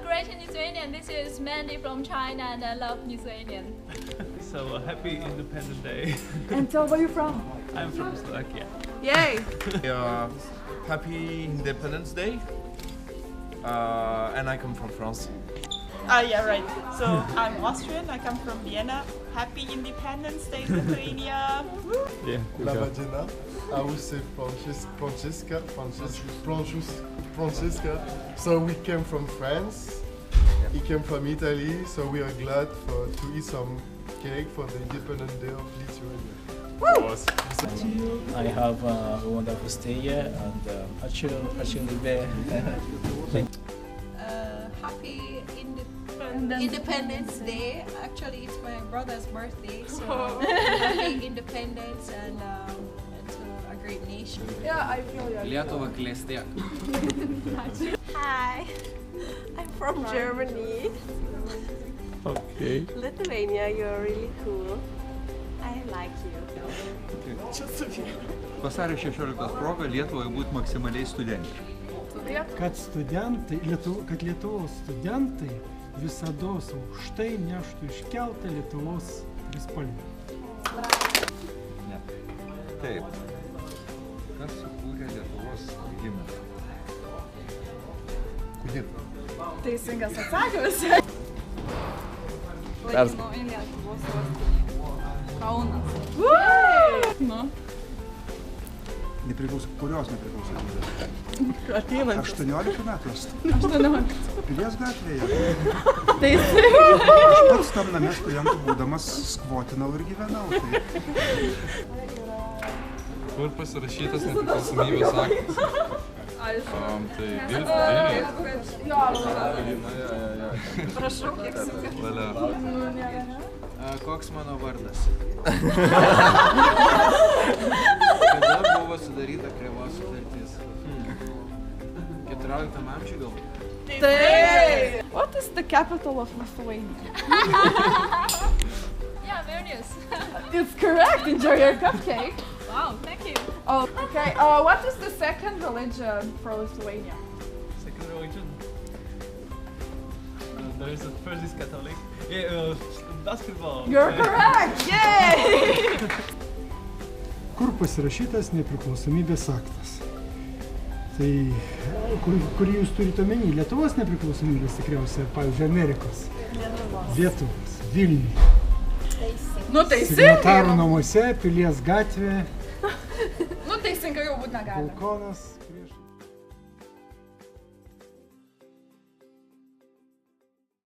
Great in Lithuanian. This is Mandy from China and I love Lithuanian. So happy Independence Day. And so where are you from? I'm from Slovakia. Yay! Happy Independence Day. And I come from France. Yeah, right. So I'm Austrian. I come from Vienna. Happy Independence Day, Lithuania. Yeah. La Vagina. I would say Francesca. So we came from France. He came from Italy. So we are glad to eat some cake for the Independence Day of Lithuania. I have a wonderful stay here and actually there. Happy Independence Day. Actually, it's my brother's birthday, so happy independence and to a great nation. Yeah, I feel you. Lietuva klestėk. Hi, I'm from Germany. Okay. Lithuania, you're really cool. I like you. Vasario 16 proga Lietuvai būti maksimaliai studentiškai. Kad Lietuvos studentai visados aukštai neštų iškeltą Lietuvos trispalvę. Ne. Taip. Kas sukūrė Lietuvos himną? Kodėl? Teisingas atsakymas. Laikinoji Lietuvos sostinė. Kaunas. Nu. Kurios nepriklausomybės? Ateinantis. 18 metų. 18. Pilies gatvėje. Teisingai. Aš pats tam namie studentų būdamas skvotinau ir gyvenau. Kur pasirašytas nepriklausomybės aktas? Tai Vilnius. Prašau, kiek suka. Koks mano vardas? Kada buvo sudaryta Krėvos sutartis? 14 amžiuje gal? Taip. What is the capital of Lithuania? Yeah, Vilnius. It's correct. Enjoy your cupcake. Wow, thank you. Oh, okay. What is the second religion for Lithuania? Second religion. There is first is Catholic. Basketball. You're correct. Yay! Kur pasirašytas nepriklausomybės aktas? Tai kur jūs turite omeny? Lietuvos nepriklausomybės tikriausiai, pavyzdžiui, Amerikos. Lietuvos. Vilniuje. Nu, teisingai. Signatarų namuose, Pilies gatvė. Nu, teisingai jau būt negali. Balkonas.